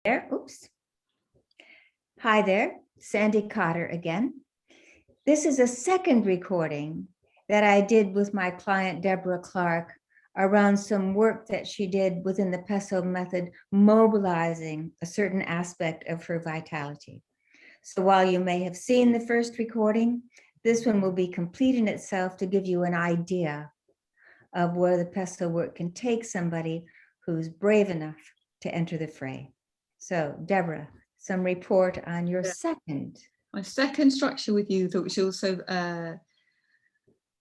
There, oops. Hi there, Sandy Cotter again. This is a second recording that I did with my client, Deborah Clarke, around some work that she did within the PESO method, mobilizing a certain aspect of her vitality. So while you may have seen the first recording, this one will be complete in itself to give you an idea of where the PESO work can take somebody who's brave enough to enter the fray. So Deborah, some report on your My second structure with you, which also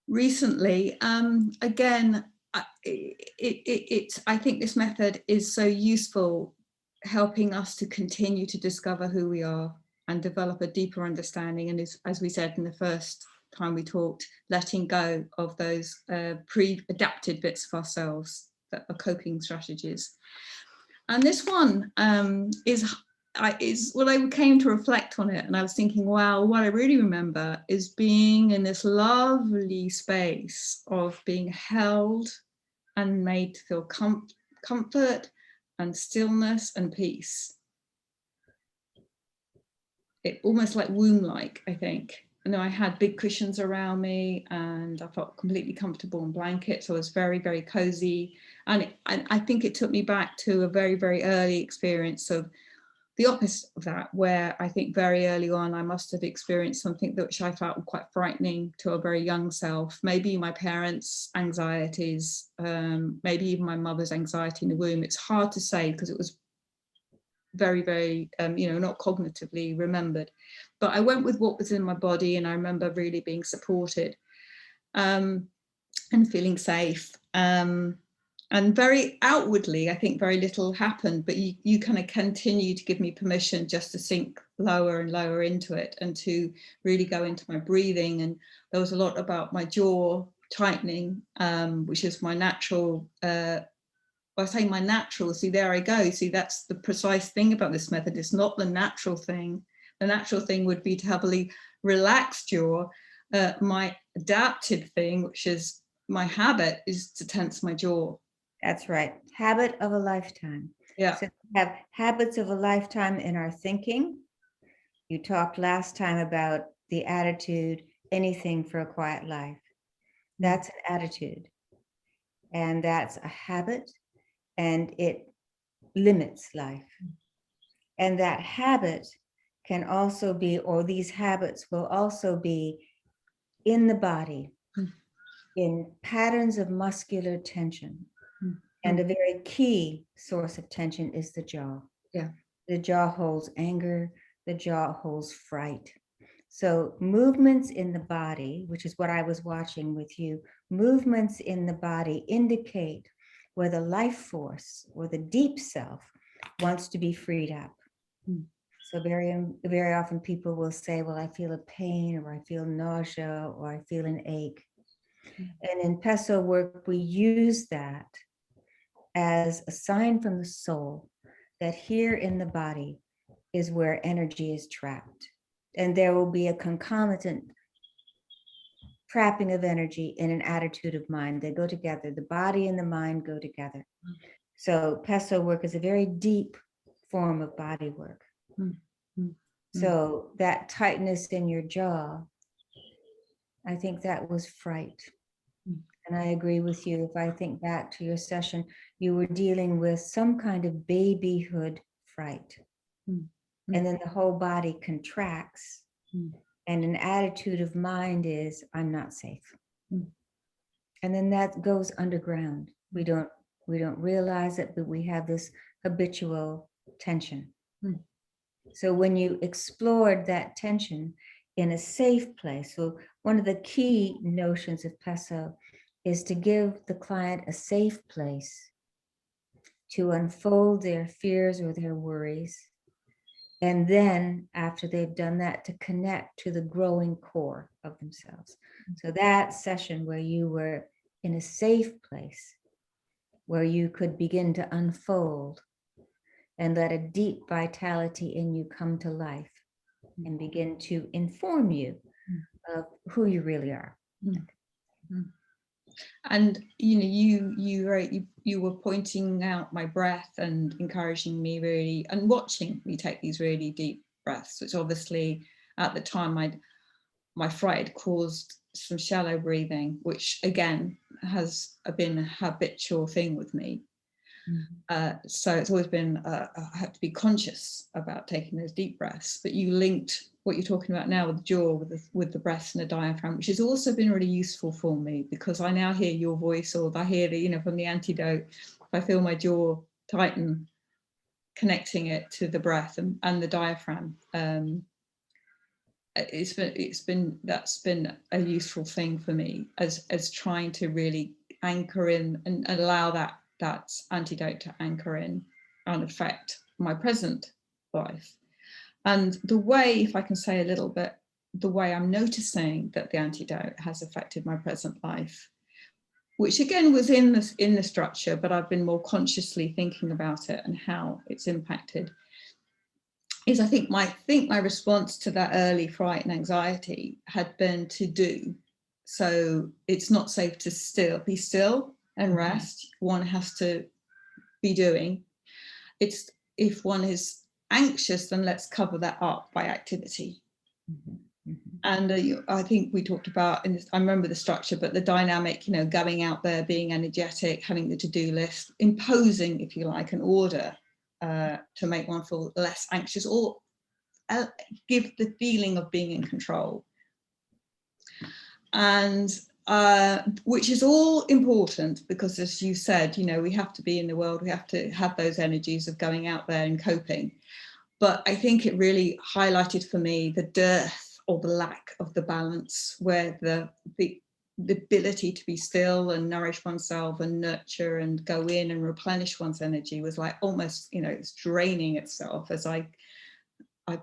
recently, again, I think this method is so useful, helping us to continue to discover who we are and develop a deeper understanding. And as we said in the first time we talked, letting go of those pre-adapted bits of ourselves that are coping strategies. And this one is when I came to reflect on it, and I was thinking, wow, what I really remember is being in this lovely space of being held and made to feel comfort and stillness and peace. It almost like womb-like, I think. I know I had big cushions around me and I felt completely comfortable in blankets. So I was very, very cozy. And I think it took me back to a very, very early experience of the opposite of that, where I think very early on, I must have experienced something which I felt quite frightening to a very young self. Maybe my parents' anxieties, maybe even my mother's anxiety in the womb. It's hard to say because it was very, very, not cognitively remembered. But I went with what was in my body, and I remember really being supported and feeling safe. And very outwardly, I think very little happened, but you kind of continue to give me permission just to sink lower and lower into it and to really go into my breathing. And there was a lot about my jaw tightening, which is my natural, by saying my natural, see, there I go. See, that's the precise thing about this method. It's not the natural thing. The natural thing would be to have a relaxed jaw. My adapted thing, which is my habit, is to tense my jaw. That's right. Habit of a lifetime. Yeah. So we have habits of a lifetime in our thinking. You talked last time about the attitude, anything for a quiet life. That's an attitude. And that's a habit, and it limits life. And that habit can also be, or these habits will also be in the body, in patterns of muscular tension. And a very key source of tension is the jaw. Yeah. The jaw holds anger, the jaw holds fright. So movements in the body, which is what I was watching with you, movements in the body indicate where the life force or the deep self wants to be freed up. So very often people will say, well, I feel a pain, or I feel nausea, or I feel an ache. And in PESO work, we use that as a sign from the soul that here in the body is where energy is trapped. And there will be a concomitant trapping of energy in an attitude of mind. They go together. The body and the mind go together. So PESO work is a very deep form of body work. So that tightness in your jaw, I think that was fright. And I agree with you. If I think back to your session, you were dealing with some kind of babyhood fright. And then the whole body contracts. And an attitude of mind is, I'm not safe. And then that goes underground. We don't realize it, but we have this habitual tension. So when you explored that tension in a safe place, so one of the key notions of PESO is to give the client a safe place to unfold their fears or their worries. And then after they've done that, to connect to the growing core of themselves. So that session where you were in a safe place, where you could begin to unfold and let a deep vitality in you come to life and begin to inform you of who you really are. And you were pointing out my breath and encouraging me really, and watching me take these really deep breaths, which obviously at the time my fright had caused some shallow breathing, which again has been a habitual thing with me. So it's always been, I have to be conscious about taking those deep breaths. But you linked what you're talking about now with the jaw, with the breath and the diaphragm, which has also been really useful for me, because I now hear your voice, or I hear the, from the antidote, if I feel my jaw tighten, connecting it to the breath and the diaphragm. That's been a useful thing for me as trying to really anchor in and allow that antidote to anchor in and affect my present life. And the way, if I can say a little bit, the way I'm noticing that the antidote has affected my present life, which again was in the structure, but I've been more consciously thinking about it and how it's impacted, is I think my response to that early fright and anxiety had been to do. So it's not safe to be still and rest. One has to be doing. It's, if one is anxious, then let's cover that up by activity. And I think we talked about, I remember the structure, but the dynamic, going out there, being energetic, having the to-do list, imposing, if you like, an order to make one feel less anxious, or give the feeling of being in control. And which is all important, because as you said, we have to be in the world, we have to have those energies of going out there and coping. But I think it really highlighted for me the dearth or the lack of the balance, where the ability to be still and nourish oneself and nurture and go in and replenish one's energy was like almost, it's draining itself as I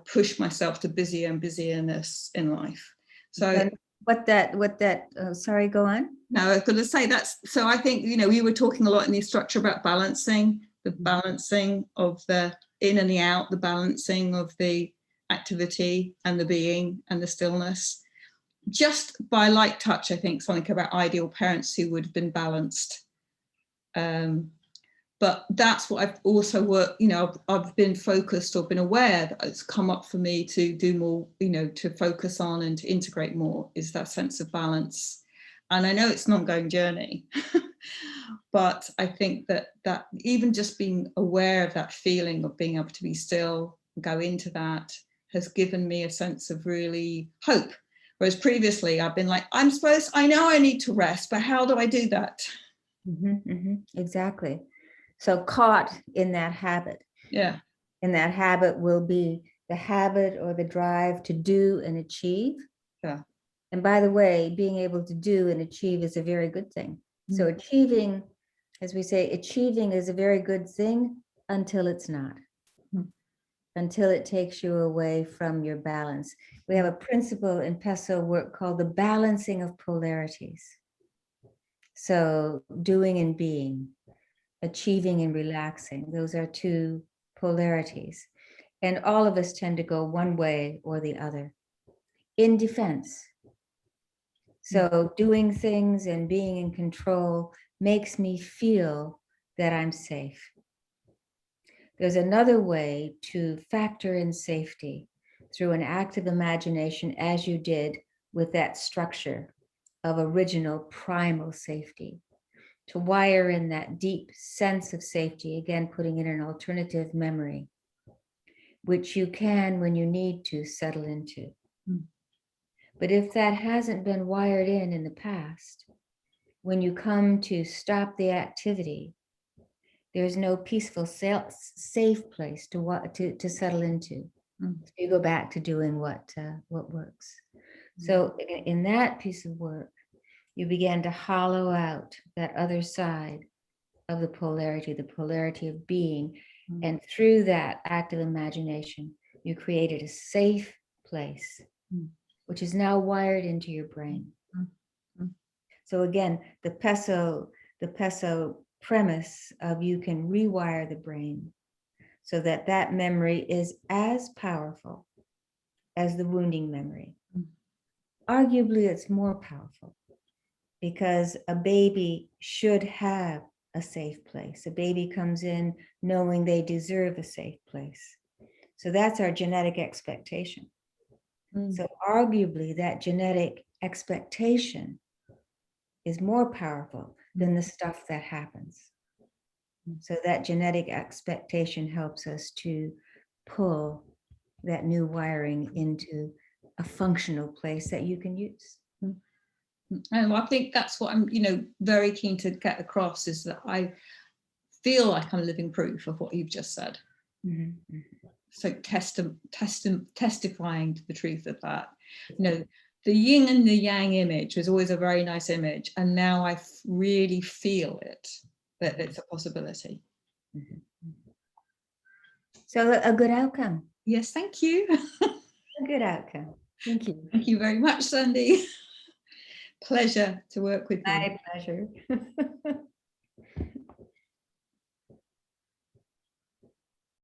push myself to busier and busierness in life. So sorry, go on. No, I was going to say so I think, we were talking a lot in the structure about balancing, the balancing of the in and the out, the balancing of the activity and the being and the stillness. Just by light touch, I think something about ideal parents who would have been balanced. But that's what I've also worked, I've been focused or been aware that it's come up for me to do more, to focus on and to integrate more, is that sense of balance. And I know it's an ongoing journey, but I think that even just being aware of that feeling of being able to be still, go into that, has given me a sense of really hope. Whereas previously I've been like, I know I need to rest, but how do I do that? Exactly. So caught in that habit. Yeah. And that habit will be the habit or the drive to do and achieve. Yeah. And by the way, being able to do and achieve is a very good thing. So achieving, as we say, achieving is a very good thing until it's not. Until it takes you away from your balance. We have a principle in PESO work called the balancing of polarities. So doing and being, achieving and relaxing, those are two polarities. And all of us tend to go one way or the other in defense. So doing things and being in control makes me feel that I'm safe. There's another way to factor in safety through an active imagination, as you did with that structure of original primal safety, to wire in that deep sense of safety, again, putting in an alternative memory, which you can, when you need to, settle into. But if that hasn't been wired in the past, when you come to stop the activity, there's no peaceful, safe place to settle into. So you go back to doing what works. So in that piece of work, you began to hollow out that other side of the polarity of being. And through that active imagination, you created a safe place, which is now wired into your brain. So again, the PESO premise of you can rewire the brain so that memory is as powerful as the wounding memory. Arguably, it's more powerful, because a baby should have a safe place. A baby comes in knowing they deserve a safe place. So that's our genetic expectation. So arguably that genetic expectation is more powerful than the stuff that happens. So that genetic expectation helps us to pull that new wiring into a functional place that you can use. And I think that's what I'm, very keen to get across, is that I feel like I'm living proof of what you've just said. Mm-hmm. So testifying to the truth of that. The yin and the yang image was always a very nice image, and now I really feel it, that it's a possibility. Mm-hmm. So a good outcome. Yes, thank you. A good outcome. Thank you. Thank you very much, Sandy. Pleasure to work with you. My pleasure.